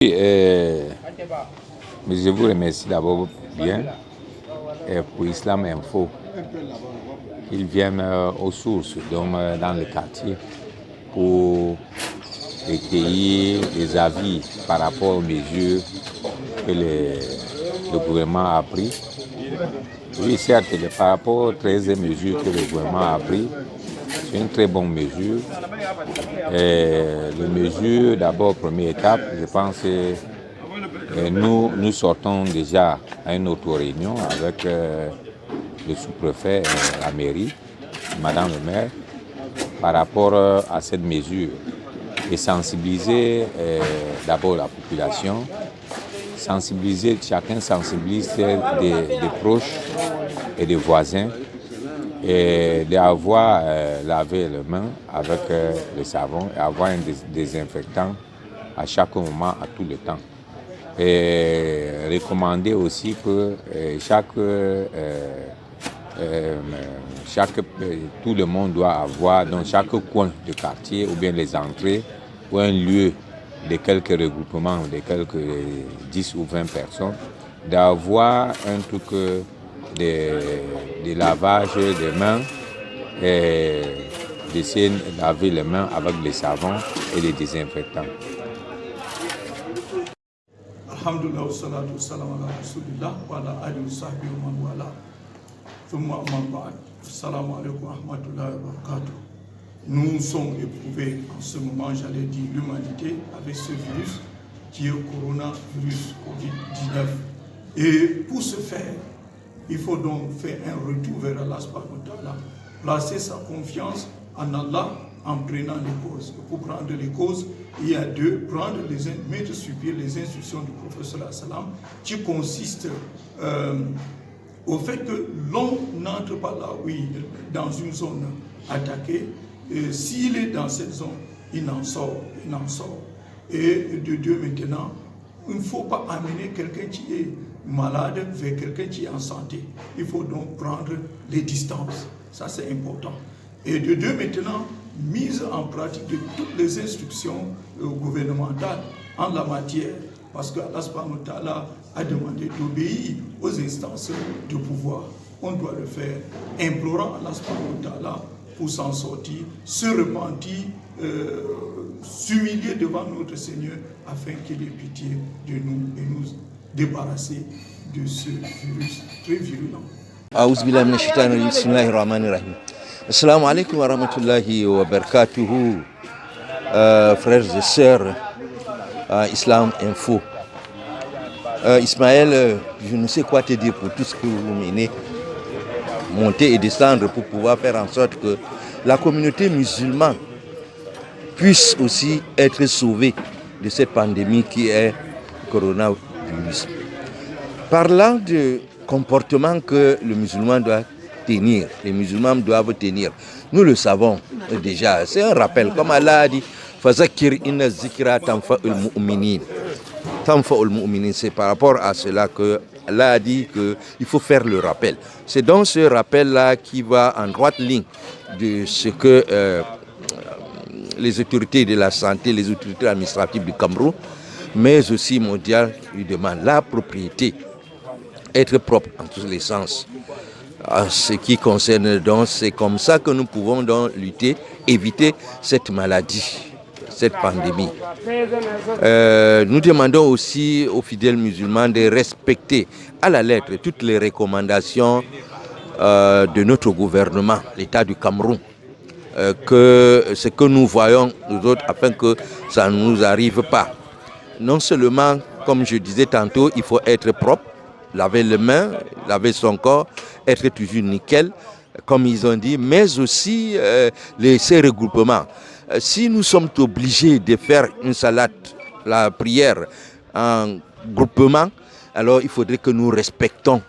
Oui, mais je vous remercie d'abord bien pour Islam Info. Ils viennent aux sources, donc dans le quartier, pour recueillir des avis par rapport aux mesures que le gouvernement a prises. Oui, certes, par rapport aux 13 mesures que le gouvernement a prises, c'est une très bonne mesure. Les mesures, d'abord, première étape, je pense que nous sortons déjà à une autre réunion avec le sous-préfet et la mairie, madame le maire, par rapport à cette mesure et sensibiliser d'abord la population, chacun sensibilise des proches et des voisins et d'avoir lavé les mains avec le savon et avoir un désinfectant à chaque moment, à tout le temps. Et recommander aussi que tout le monde doit avoir dans chaque coin de quartier ou bien les entrées ou un lieu de quelques regroupements de quelques 10 ou 20 personnes, d'avoir un truc de lavage des mains et d'essayer de laver les mains avec des savons et des désinfectants. Alhamdulillah wa salatu wa salam ala rasulillah wa ala alihi wa sahbihi wa man wala. Thumma amma ba'd. Assalamu alaikum wa rahmatullahi wa barakatuh. Nous sommes éprouvés en ce moment, j'allais dire, l'humanité avec ce virus qui est le coronavirus Covid-19. Et pour ce faire, il faut donc faire un retour vers Allah subhanahu wa ta'ala, placer sa confiance en Allah en prenant les causes. Et pour prendre les causes, il y a deux, mettre sur pied les instructions du professeur sallam, qui consiste au fait que l'on n'entre pas là, oui, dans une zone attaquée. S'il est dans cette zone, il en sort. Et de Dieu maintenant, il ne faut pas amener quelqu'un qui est malade vers quelqu'un qui est en santé. Il faut donc prendre les distances. Ça, c'est important. Et de Dieu maintenant, mise en pratique de toutes les instructions gouvernementales en la matière. Parce que Allah subhanahu wa ta'ala a demandé d'obéir aux instances de pouvoir. On doit le faire, implorant Allah subhanahu wa ta'ala pour s'en sortir, se repentir, s'humilier devant notre Seigneur afin qu'il ait pitié de nous et nous débarrasser de ce virus très virulent. Aouzbillah min ash-shaytanir rajim. Bismillahir rahmanir rahim. Assalamu alaikum wa rahmatullahi wa barakatuhu. Frères et sœurs, Islam Info. Ismaël, je ne sais quoi te dire pour tout ce que vous menez, monter et descendre pour pouvoir faire en sorte que la communauté musulmane puisse aussi être sauvée de cette pandémie qui est le coronavirus. Parlant de comportement que le musulman doit tenir, les musulmans doivent tenir, nous le savons déjà, c'est un rappel, comme Allah a dit, Fazakir inna zikra tanfa'ul mu'minin. Tanfa'ul mu'minin, c'est par rapport à cela que Allah a dit qu'il faut faire le rappel. C'est donc ce rappel-là qui va en droite ligne de ce que les autorités de la santé, les autorités administratives du Cameroun, mais aussi mondiales, lui demandent la propriété, être propre en tous les sens. En ce qui concerne donc, c'est comme ça que nous pouvons donc lutter, éviter cette maladie, cette pandémie. Nous demandons aussi aux fidèles musulmans de respecter à la lettre toutes les recommandations de notre gouvernement, l'État du Cameroun, que ce que nous voyons nous autres afin que ça ne nous arrive pas. Non seulement, comme je disais tantôt, il faut être propre, laver les mains, laver son corps, être toujours nickel, comme ils ont dit, mais aussi ces regroupements. Si nous sommes obligés de faire une salade, la prière en groupement, alors il faudrait que nous respectons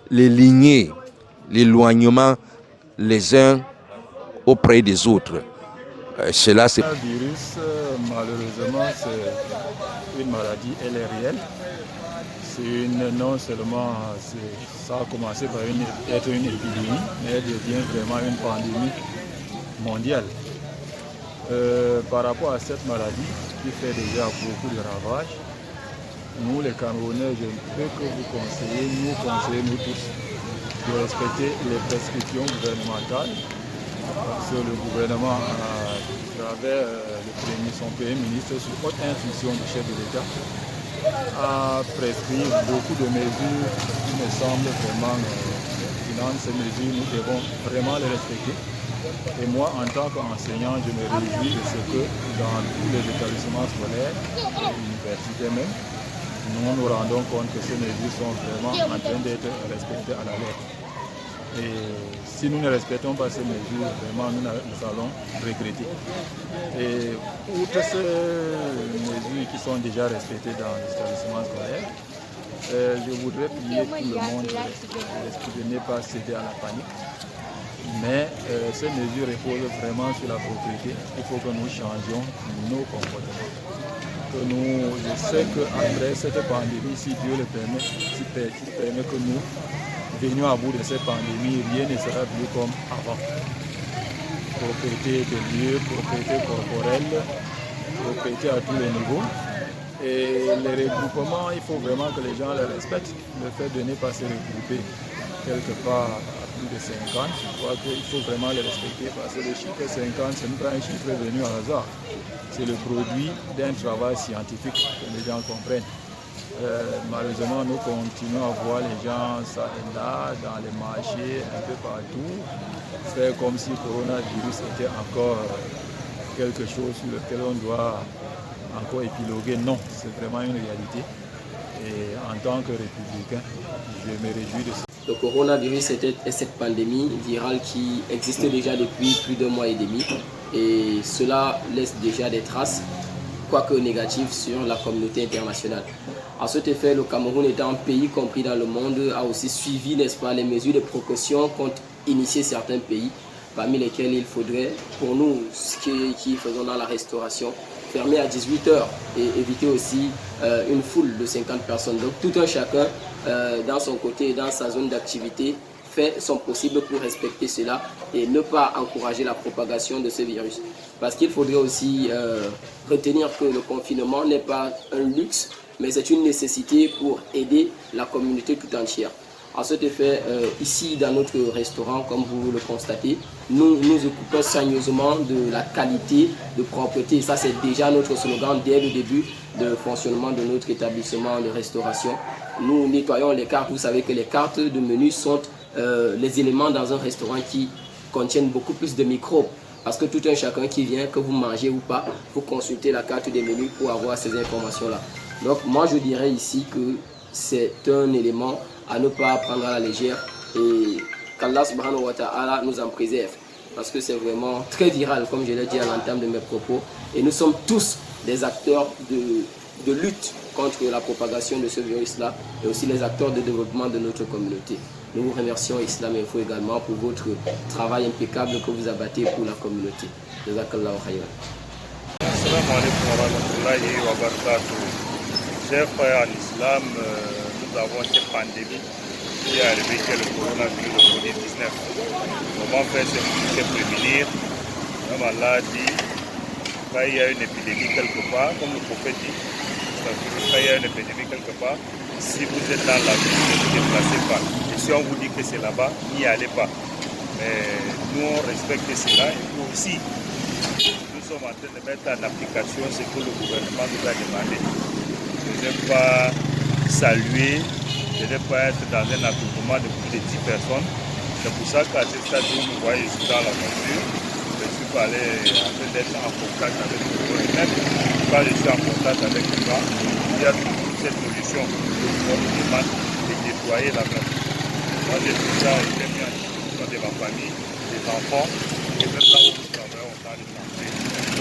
les lignées, l'éloignement les uns auprès des autres. Cela, c'est... Le virus, malheureusement, c'est une maladie, elle est réelle. Non seulement ça a commencé par être une épidémie, mais elle devient vraiment une pandémie mondiale. Par rapport à cette maladie qui fait déjà beaucoup de ravages, nous les Camerounais, je ne peux que vous conseiller, nous tous, de respecter les prescriptions gouvernementales. Parce que le gouvernement, à travers son premier ministre, sous haute instruction du chef de l'État, a prescrit beaucoup de mesures qui me semblent vraiment pertinentes. Ces mesures, nous devons vraiment les respecter. Et moi, en tant qu'enseignant, je me réjouis de ce que dans tous les établissements scolaires, l'université même, nous nous rendons compte que ces mesures sont vraiment en train d'être respectées à la lettre. Et si nous ne respectons pas ces mesures, vraiment nous allons regretter. Et outre ces mesures qui sont déjà respectées dans les établissements scolaires, je voudrais prier tout le monde de ne pas céder à la panique. Mais ces mesures reposent vraiment sur la propriété. Il faut que nous changions nos comportements. Je sais qu'après cette pandémie, si Dieu le permet, s'il permet que nous venions à bout de cette pandémie, rien ne sera plus comme avant. Propriété de lieux, propriété corporelle, propriété à tous les niveaux. Et les regroupements, il faut vraiment que les gens les respectent. Le fait de ne pas se regrouper quelque part à plus de 50, je crois qu'il faut vraiment les respecter parce que le chiffre 50, ce n'est pas un chiffre venu à hasard. C'est le produit d'un travail scientifique que les gens comprennent. Malheureusement, nous continuons à voir les gens ça et là, dans les marchés, un peu partout, faire comme si le coronavirus était encore quelque chose sur lequel on doit encore épiloguer. Non, c'est vraiment une réalité. Et en tant que républicain, je me réjouis de ça. Le coronavirus est cette pandémie virale qui existe déjà depuis plus d'1 mois et demi. Et cela laisse déjà des traces, quoique négatives, sur la communauté internationale. À cet effet, le Cameroun étant un pays compris dans le monde, a aussi suivi, n'est-ce pas, les mesures de précaution qu'ont initié certains pays, parmi lesquels il faudrait, pour nous, qui faisons dans la restauration, fermer à 18 h et éviter aussi une foule de 50 personnes. Donc tout un chacun, dans son côté, dans sa zone d'activité, fait son possible pour respecter cela et ne pas encourager la propagation de ce virus. Parce qu'il faudrait aussi retenir que le confinement n'est pas un luxe, mais c'est une nécessité pour aider la communauté tout entière. À cet effet, ici dans notre restaurant, comme vous le constatez, nous nous occupons soigneusement de la qualité, de propreté. Ça, c'est déjà notre slogan dès le début de fonctionnement de notre établissement de restauration. Nous nettoyons les cartes. Vous savez que les cartes de menu sont les éléments dans un restaurant qui contiennent beaucoup plus de microbes. Parce que tout un chacun qui vient, que vous mangez ou pas, faut consulter la carte des menus pour avoir ces informations-là. Donc moi, je dirais ici que c'est un élément à ne pas prendre à la légère et qu'Allah subhanahu wa ta'ala nous en préserve. Parce que c'est vraiment très viral, comme je l'ai dit à l'entame de mes propos. Et nous sommes tous des acteurs de lutte contre la propagation de ce virus-là et aussi les acteurs de développement de notre communauté. Nous vous remercions Islam Info également pour votre travail impeccable que vous abattez pour la communauté. Jazakallahu khayran. Assalamu alaikum wa rahmatullahi wa barakatuh. Chers frères en islam, nous avons cette pandémie qui est arrivée, qui est le coronavirus, le Covid-19. Comment faire se prévenir? Comme Allah dit, quand il y a une épidémie quelque part, comme le prophète dit, quand il y a une épidémie quelque part, si vous êtes dans la ville, ne vous déplacez pas. Et si on vous dit que c'est là-bas, n'y allez pas. Mais nous, on respecte cela. Et puis aussi, nous sommes en train de mettre en application ce que le gouvernement nous a demandé. Je n'ai pas salué, je n'ai pas être dans un attroupement de plus de 10 personnes. C'est pour ça qu'à ce stade où vous voyez, je suis dans la voiture, je suis pas allé en train d'être en contact avec le gouvernement. Quand je suis en contact avec les gens, il y a toujours cette solution. On nous demande de nettoyer la maison. Moi, j'ai déjà été mis en discussion de ma famille, des enfants, et même là où nous travaillons dans les chantiers.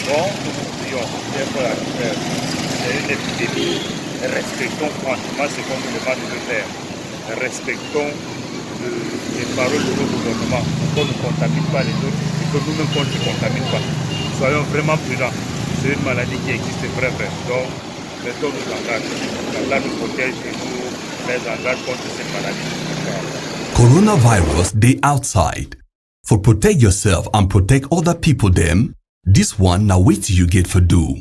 Donc, nous vous prions, c'est une épidémie. Respectons franchement ce qu'on nous demande de faire. Respectons les paroles de notre gouvernement, qu'on ne contamine pas les autres et que nous-mêmes qu'on ne se contamine pas. Soyons vraiment prudents. C'est une maladie qui existe vrai. Donc, mettons nos engages. Allah nous protège et nous les engage contre cette maladie. Coronavirus, they outside. For protect yourself and protect other people them, this one now wait till you get for do.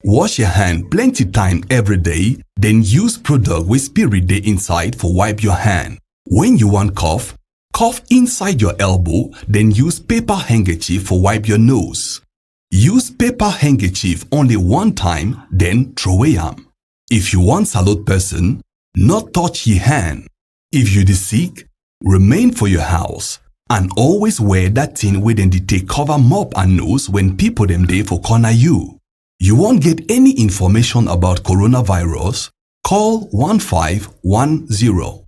Wash your hand plenty time every day, then use product with spirit day inside for wipe your hand. When you want cough inside your elbow, then use paper handkerchief for wipe your nose. Use paper handkerchief only one time, then throw away am. If you want salute person, not touch your hand. If you dey sick, remain for your house and always wear that thing wey dem dey take cover mouth and nose when people dem dey for corner you. You won't get any information about coronavirus? Call 1510.